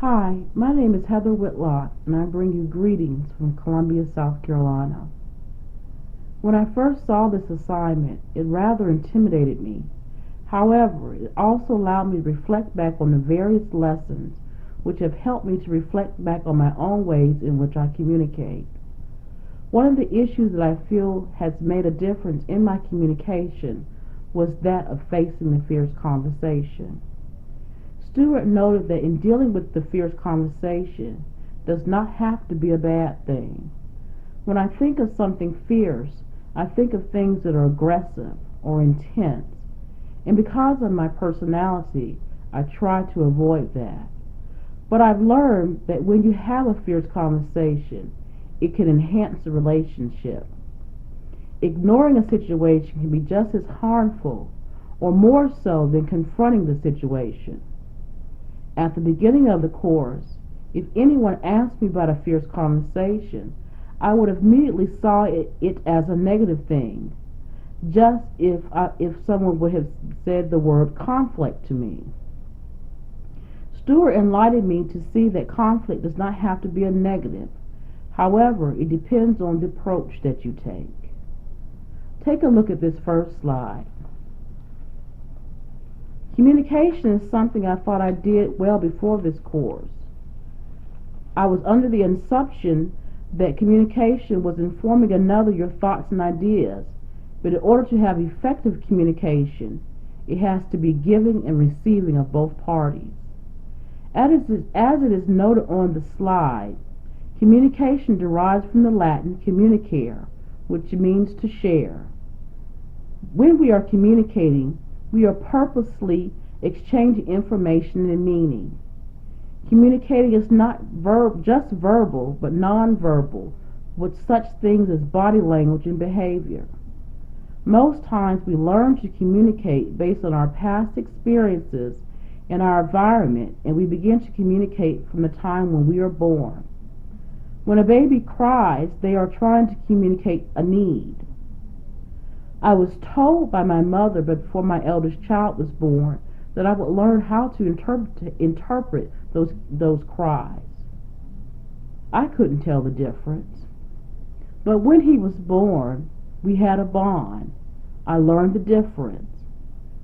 Hi, my name is Heather Whitlock, and I bring you greetings from Columbia, South Carolina. When I first saw this assignment, it rather intimidated me. However, it also allowed me to reflect back on the various lessons which have helped me to reflect back on my own ways in which I communicate. One of the issues that I feel has made a difference in my communication was that of facing the fierce conversation. Stewart noted that in dealing with the fierce conversation does not have to be a bad thing. When I think of something fierce, I think of things that are aggressive or intense, and because of my personality, I try to avoid that. But I've learned that when you have a fierce conversation, it can enhance the relationship. Ignoring a situation can be just as harmful, or more so, than confronting the situation. At the beginning of the course, if anyone asked me about a fierce conversation, I would have immediately saw it as a negative thing, just if someone would have said the word conflict to me. Stewart enlightened me to see that conflict does not have to be a negative. However, it depends on the approach that you take. Take a look at this first slide. Communication is something I thought I did well before this course. I was under the assumption that communication was informing another your thoughts and ideas, but in order to have effective communication, it has to be giving and receiving of both parties. As it is noted on the slide, communication derives from the Latin communicare, which means to share. When we are communicating, we are purposely exchanging information and meaning. Communicating is not just verbal, but nonverbal, with such things as body language and behavior. Most times we learn to communicate based on our past experiences and our environment, and we begin to communicate from the time when we are born. When a baby cries, they are trying to communicate a need. I was told by my mother before my eldest child was born that I would learn how to interpret those cries. I couldn't tell the difference. But when he was born, we had a bond. I learned the difference.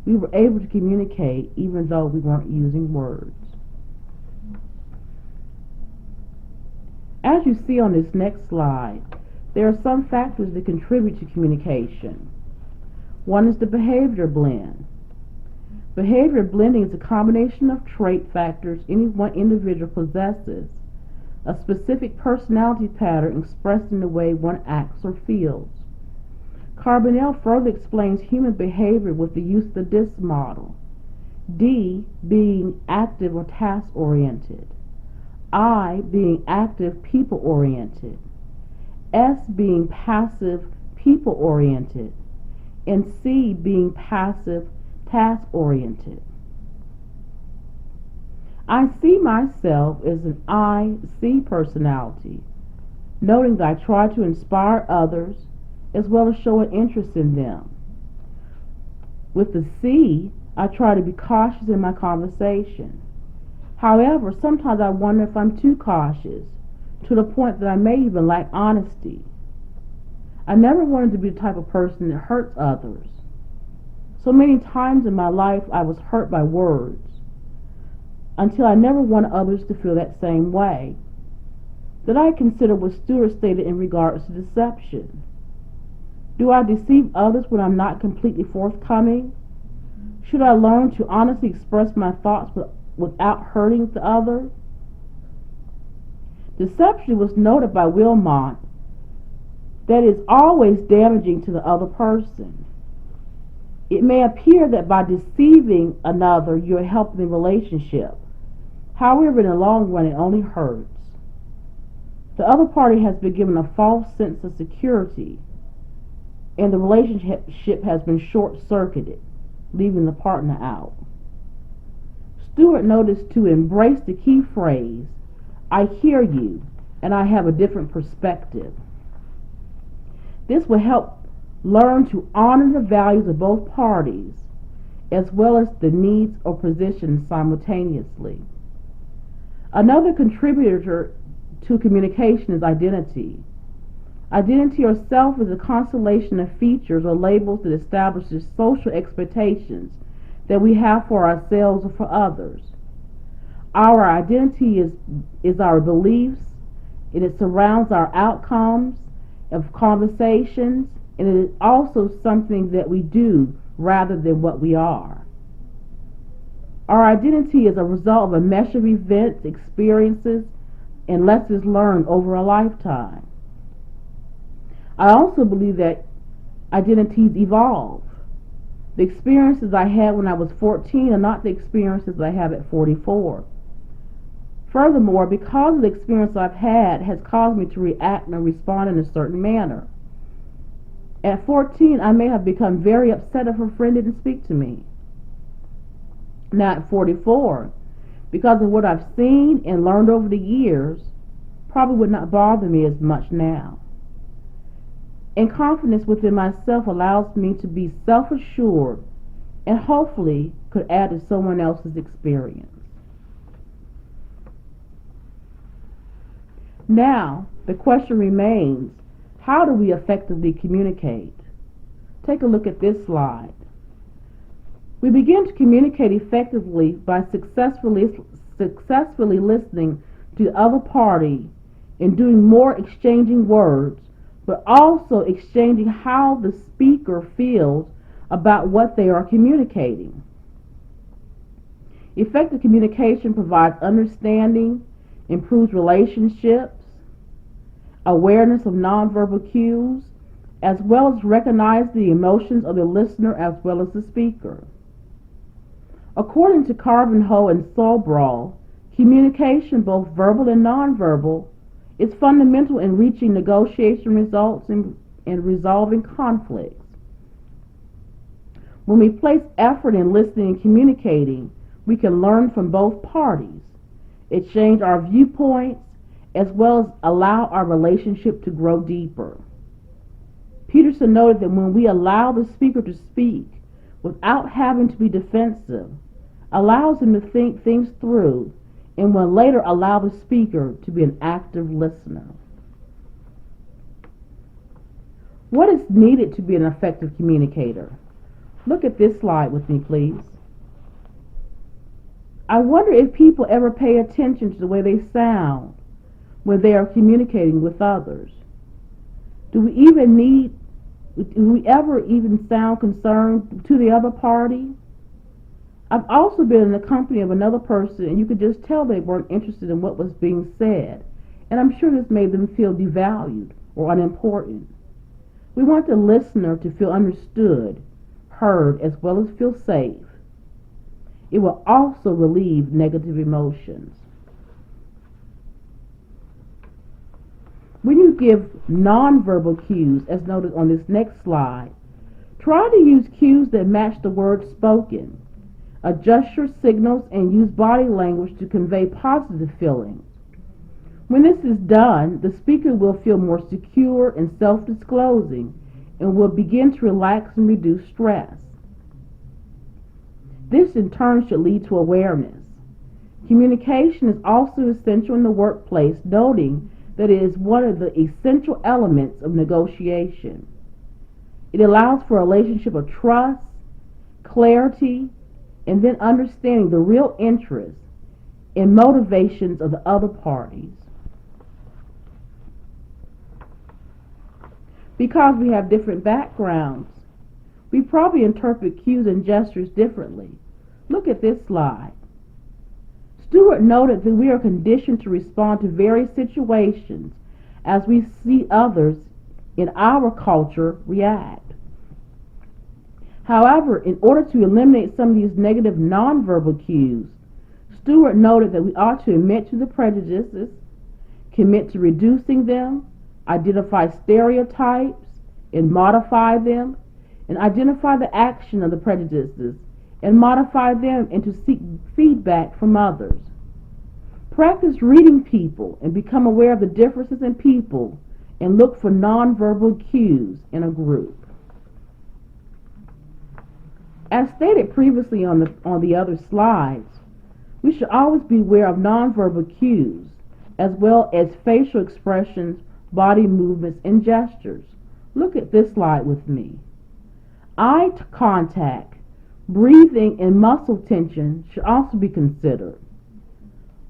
We were able to communicate even though we weren't using words. As you see on this next slide, there are some factors that contribute to communication. One is the behavior blend. Behavior blending is a combination of trait factors any one individual possesses, a specific personality pattern expressed in the way one acts or feels. Carbonell further explains human behavior with the use of the DISC model, D being active or task-oriented, I being active people-oriented, S being passive people-oriented, and C being passive task-oriented. I see myself as an I-C personality, noting that I try to inspire others as well as show an interest in them. With the C, I try to be cautious in my conversation. However, sometimes I wonder if I'm too cautious, to the point that I may even lack honesty. I never wanted to be the type of person that hurts others. So many times in my life I was hurt by words, until I never wanted others to feel that same way. That I consider what Stewart stated in regards to deception. Do I deceive others when I'm not completely forthcoming? Should I learn to honestly express my thoughts without hurting the other? Deception was noted by Wilmot that is always damaging to the other person. It may appear that by deceiving another you are helping the relationship. However, in the long run, it only hurts. The other party has been given a false sense of security, and the relationship has been short-circuited, leaving the partner out. Stewart noticed to embrace the key phrase, I hear you, and I have a different perspective. This will help learn to honor the values of both parties, as well as the needs or positions simultaneously. Another contributor to communication is identity. Identity or self is a constellation of features or labels that establishes social expectations that we have for ourselves or for others. Our identity is our beliefs, and it surrounds our outcomes of conversations, and it is also something that we do rather than what we are. Our identity is a result of a mesh of events, experiences, and lessons learned over a lifetime. I also believe that identities evolve. The experiences I had when I was 14 are not the experiences I have at 44. Furthermore, because of the experience I've had has caused me to react and respond in a certain manner. At 14, I may have become very upset if a friend didn't speak to me. Now at 44, because of what I've seen and learned over the years, probably would not bother me as much now. And confidence within myself allows me to be self-assured and hopefully could add to someone else's experience. Now, the question remains, how do we effectively communicate? Take a look at this slide. We begin to communicate effectively by successfully listening to the other party and doing more exchanging words, but also exchanging how the speaker feels about what they are communicating. Effective communication provides understanding, improves relationships, awareness of nonverbal cues, as well as recognize the emotions of the listener as well as the speaker. According to Carvenho and Sobral, communication, both verbal and nonverbal, is fundamental in reaching negotiation results and resolving conflicts. When we place effort in listening and communicating, we can learn from both parties, exchange our viewpoints, as well as allow our relationship to grow deeper. Peterson noted that when we allow the speaker to speak without having to be defensive, allows him to think things through, and will later allow the speaker to be an active listener. What is needed to be an effective communicator? Look at this slide with me, please. I wonder if people ever pay attention to the way they sound when they are communicating with others. Do we ever even sound concerned to the other party? I've also been in the company of another person, and you could just tell they weren't interested in what was being said, and I'm sure this made them feel devalued or unimportant. We want the listener to feel understood, heard, as well as feel safe. It will also relieve negative emotions. When you give nonverbal cues, as noted on this next slide, try to use cues that match the words spoken. Adjust your signals and use body language to convey positive feelings. When this is done, the speaker will feel more secure and self-disclosing and will begin to relax and reduce stress. This in turn should lead to awareness. Communication is also essential in the workplace, noting that it is one of the essential elements of negotiation. It allows for a relationship of trust, clarity, and then understanding the real interests and motivations of the other parties. Because we have different backgrounds, we probably interpret cues and gestures differently. Look at this slide. Stewart noted that we are conditioned to respond to various situations as we see others in our culture react. However, in order to eliminate some of these negative nonverbal cues, Stewart noted that we ought to admit to the prejudices, commit to reducing them, identify stereotypes and modify them, and identify the action of the prejudices and modify them, and to seek feedback from others. Practice reading people and become aware of the differences in people and look for nonverbal cues in a group. As stated previously on the other slides, We should always be aware of nonverbal cues, as well as facial expressions, body movements, and gestures. Look at this slide with me. Eye contact, breathing, and muscle tension should also be considered.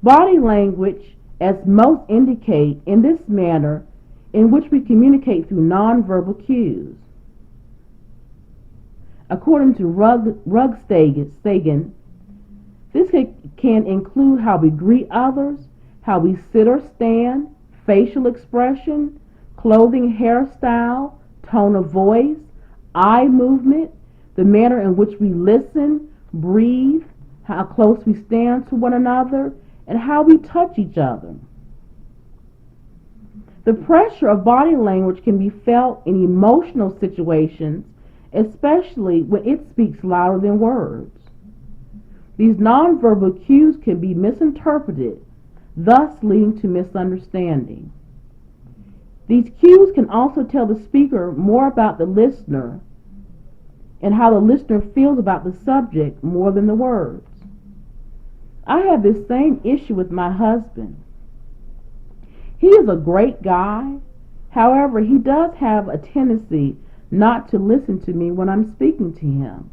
Body language, as most indicate, in this manner in which we communicate through nonverbal cues. According to Rugstagen, this can include how we greet others, how we sit or stand, facial expression, clothing, hairstyle, tone of voice, eye movement, the manner in which we listen, breathe, how close we stand to one another, and how we touch each other. The pressure of body language can be felt in emotional situations, especially when it speaks louder than words. These nonverbal cues can be misinterpreted, thus leading to misunderstanding. These cues can also tell the speaker more about the listener and how the listener feels about the subject more than the words. I have this same issue with my husband. He is a great guy. However, he does have a tendency not to listen to me when I'm speaking to him.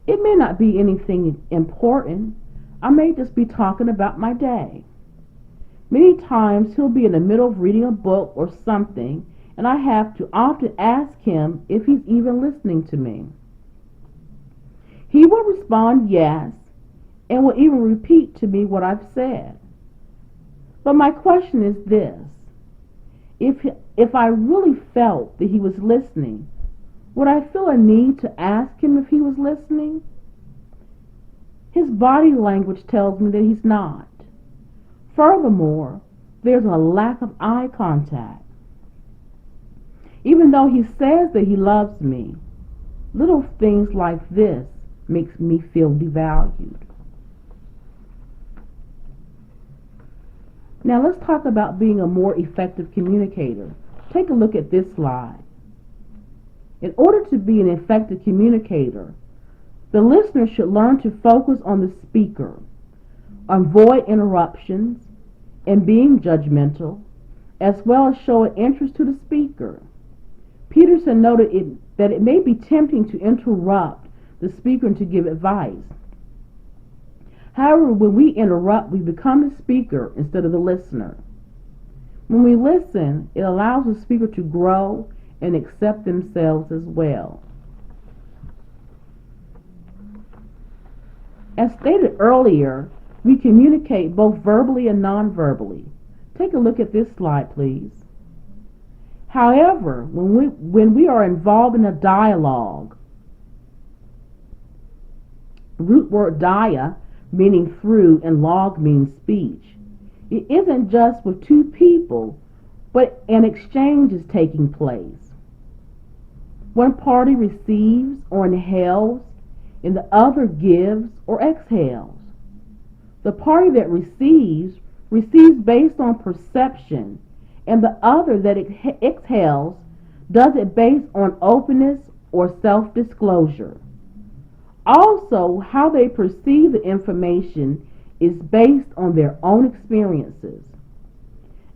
It may not be anything important. I may just be talking about my day. Many times he'll be in the middle of reading a book or something, and I have to often ask him if he's even listening to me. He will respond yes, and will even repeat to me what I've said. But my question is this: if I really felt that he was listening, would I feel a need to ask him if he was listening? His body language tells me that he's not. Furthermore, there's a lack of eye contact. Even though he says that he loves me, little things like this makes me feel devalued. Now let's talk about being a more effective communicator. Take a look at this slide. In order to be an effective communicator, the listener should learn to focus on the speaker, avoid interruptions, and being judgmental, as well as show an interest to the speaker. Peterson noted that it may be tempting to interrupt the speaker and to give advice. However, when we interrupt, we become the speaker instead of the listener. When we listen, it allows the speaker to grow and accept themselves as well. As stated earlier, we communicate both verbally and non-verbally. Take a look at this slide, please. However, when we are involved in a dialogue, root word dia meaning through and log means speech, it isn't just with two people, but an exchange is taking place. One party receives or inhales, and the other gives or exhales. The party that receives based on perception, and the other that exhales does it based on openness or self-disclosure. Also, how they perceive the information is based on their own experiences.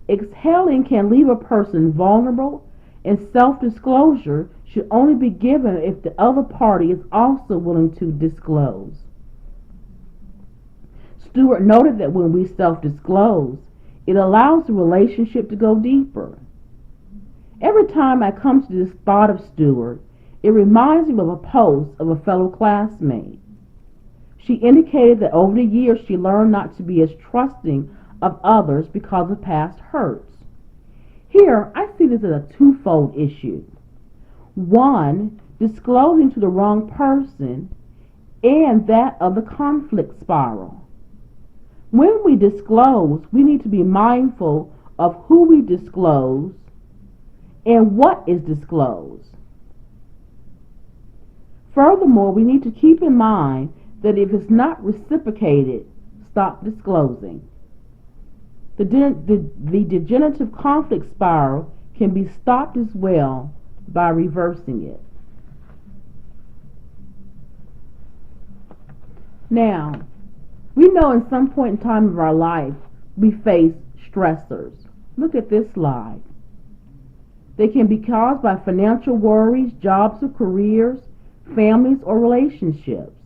Exhaling can leave a person vulnerable, and self-disclosure should only be given if the other party is also willing to disclose. Stewart noted that when we self-disclose, it allows the relationship to go deeper. Every time I come to this thought of Stewart, it reminds me of a post of a fellow classmate. She indicated that over the years she learned not to be as trusting of others because of past hurts. Here, I see this as a twofold issue. One, disclosing to the wrong person, and that of the conflict spiral. When we disclose, we need to be mindful of who we disclose and what is disclosed. Furthermore, we need to keep in mind that if it's not reciprocated, stop disclosing. The degenerative conflict spiral can be stopped as well by reversing it. Now, We know in some point in time of our life we face stressors. Look at this slide. They can be caused by financial worries, jobs or careers, families or relationships.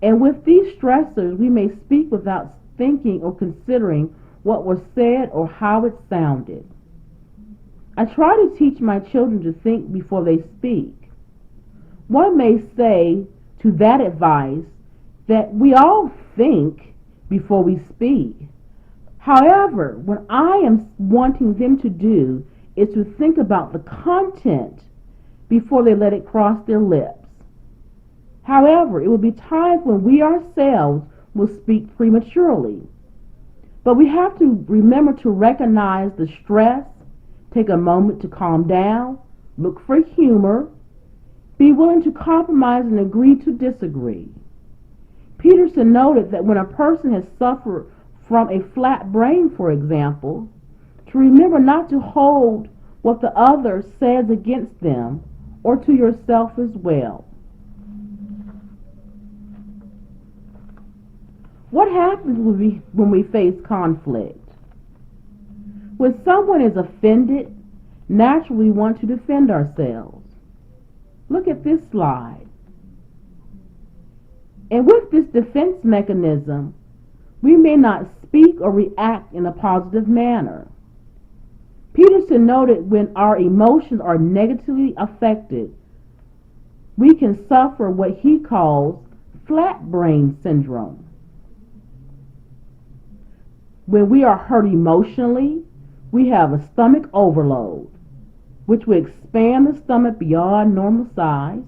And with these stressors, we may speak without thinking or considering what was said or how it sounded. I try to teach my children to think before they speak. One may say to that advice that we all think before we speak. However, what I am wanting them to do is to think about the content before they let it cross their lips. However, it will be times when we ourselves will speak prematurely. But we have to remember to recognize the stress, take a moment to calm down, look for humor, be willing to compromise and agree to disagree. Peterson noted that when a person has suffered from a flat brain, for example, to remember not to hold what the other says against them or to yourself as well. What happens when we face conflict? When someone is offended, naturally we want to defend ourselves. Look at this slide. And with this defense mechanism, we may not speak or react in a positive manner. Peterson noted when our emotions are negatively affected, we can suffer what he calls flat brain syndrome. When we are hurt emotionally, we have a stomach overload, which will expand the stomach beyond normal size.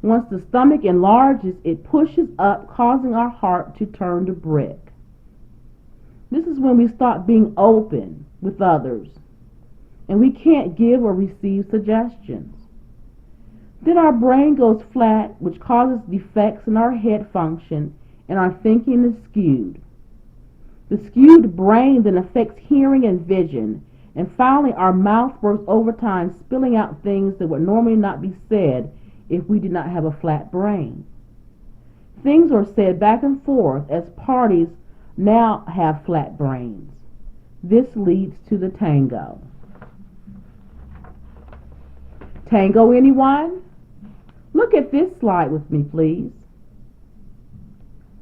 Once the stomach enlarges, it pushes up, causing our heart to turn to brick. This is when we start being open with others, and we can't give or receive suggestions. Then our brain goes flat, which causes defects in our head function, and our thinking is skewed. The skewed brain then affects hearing and vision, and finally our mouth works overtime, spilling out things that would normally not be said if we did not have a flat brain. Things are said back and forth as parties now have flat brains. This leads to the tango. Tango, anyone? Look at this slide with me, please.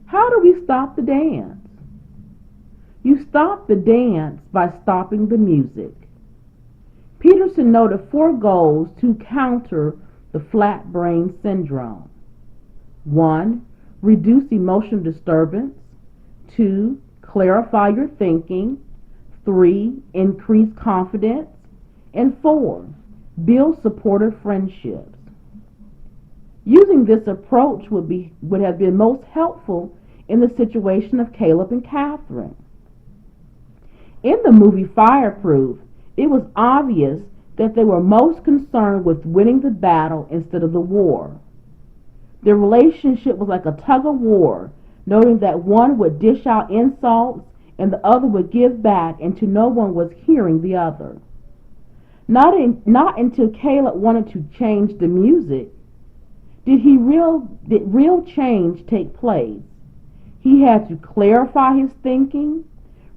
How do we stop the dance? You stop the dance by stopping the music. Peterson noted 4 goals to counter the flat brain syndrome. 1. Reduce emotional disturbance. 2. Clarify your thinking. 3. Increase confidence. And 4. Build supportive friendships. Using this approach would have been most helpful in the situation of Caleb and Catherine. In the movie Fireproof, it was obvious that they were most concerned with winning the battle instead of the war. Their relationship was like a tug of war, noting that one would dish out insults and the other would give back, and to no one was hearing the other. Not until Caleb wanted to change the music did real change take place. He had to clarify his thinking,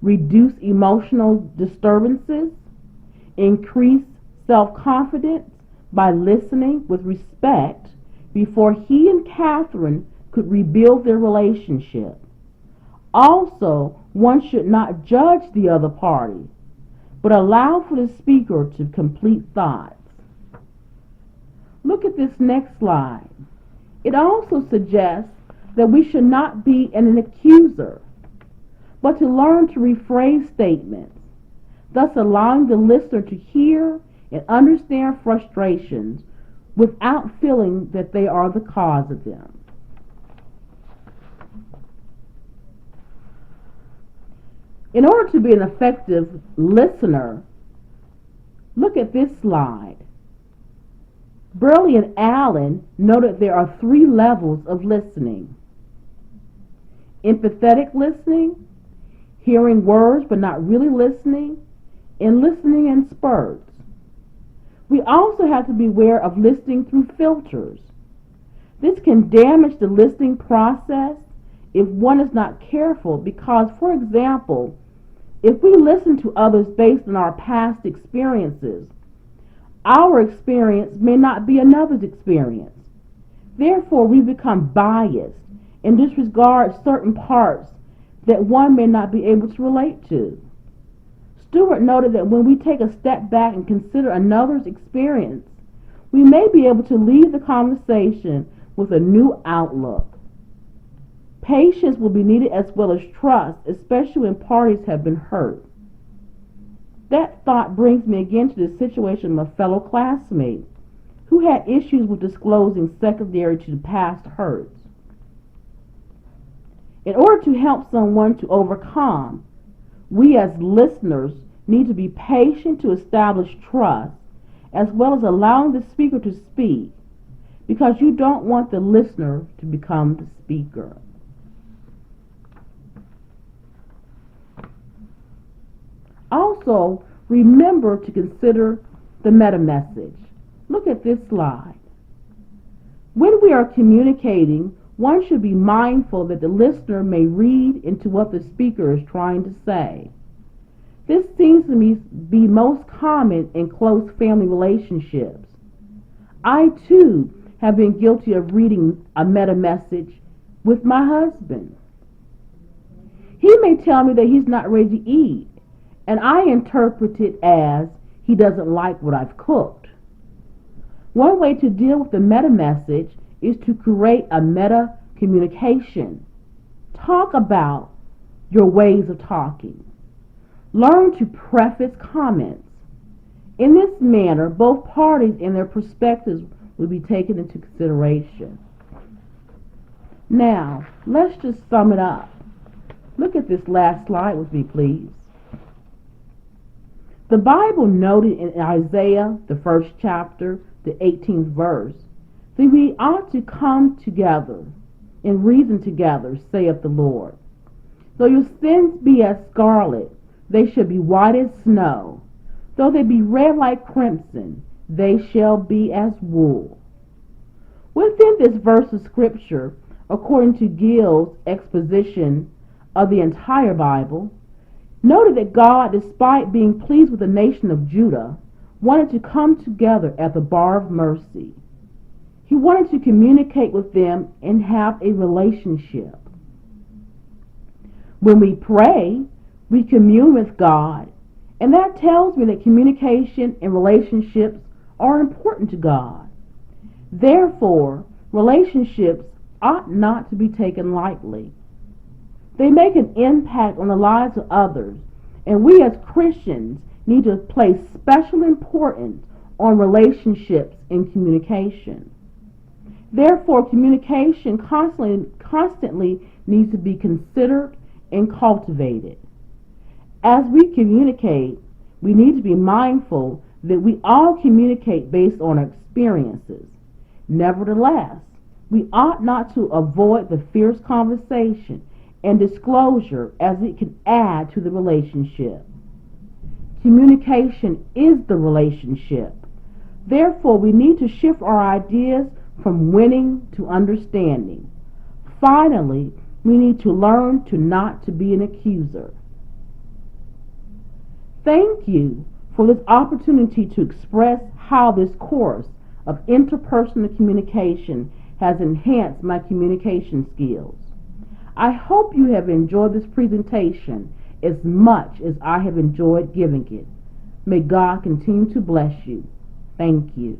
reduce emotional disturbances, increase self-confidence by listening with respect before he and Catherine could rebuild their relationship. Also, one should not judge the other party, but allow for the speaker to complete thoughts. Look at this next slide. It also suggests that we should not be an accuser, but to learn to rephrase statements, thus allowing the listener to hear and understand frustrations without feeling that they are the cause of them. In order to be an effective listener, look at this slide. Burley and Allen noted there are 3 levels of listening: empathetic listening, hearing words but not really listening, and listening in spurts. We also have to be aware of listening through filters. This can damage the listening process if one is not careful because, for example, if we listen to others based on our past experiences, our experience may not be another's experience. Therefore, we become biased and disregard certain parts that one may not be able to relate to. Stewart noted that when we take a step back and consider another's experience, we may be able to leave the conversation with a new outlook. Patience will be needed as well as trust, especially when parties have been hurt. That thought brings me again to the situation of a fellow classmate who had issues with disclosing secondary to past hurts. In order to help someone to overcome, we as listeners need to be patient to establish trust, as well as allowing the speaker to speak, because you don't want the listener to become the speaker. Also, remember to consider the meta message. Look at this slide. When we are communicating, one should be mindful that the listener may read into what the speaker is trying to say. This seems to me be most common in close family relationships. I, too, have been guilty of reading a meta message with my husband. He may tell me that he's not ready to eat, and I interpret it as he doesn't like what I've cooked. One way to deal with the meta message is to create a meta communication. Talk about your ways of talking. Learn to preface comments. In this manner, both parties and their perspectives will be taken into consideration. Now, let's just sum it up. Look at this last slide with me, please. The Bible noted in Isaiah, the 1st chapter, the 18th verse, that we ought to come together and reason together, saith the Lord. Though your sins be as scarlet, they shall be white as snow. Though they be red like crimson, they shall be as wool. Within this verse of Scripture, according to Gill's exposition of the entire Bible, noted that God, despite being pleased with the nation of Judah, wanted to come together at the bar of mercy. He wanted to communicate with them and have a relationship. When we pray, we commune with God, and that tells me that communication and relationships are important to God. Therefore, relationships ought not to be taken lightly. They make an impact on the lives of others, and we as Christians need to place special importance on relationships and communication. Therefore, communication constantly needs to be considered and cultivated. As we communicate, we need to be mindful that we all communicate based on our experiences. Nevertheless, we ought not to avoid the fierce conversation and disclosure, as it can add to the relationship. Communication is the relationship. Therefore, we need to shift our ideas from winning to understanding. Finally, we need to learn to not to be an accuser. Thank you for this opportunity to express how this course of interpersonal communication has enhanced my communication skills. I hope you have enjoyed this presentation as much as I have enjoyed giving it. May God continue to bless you. Thank you.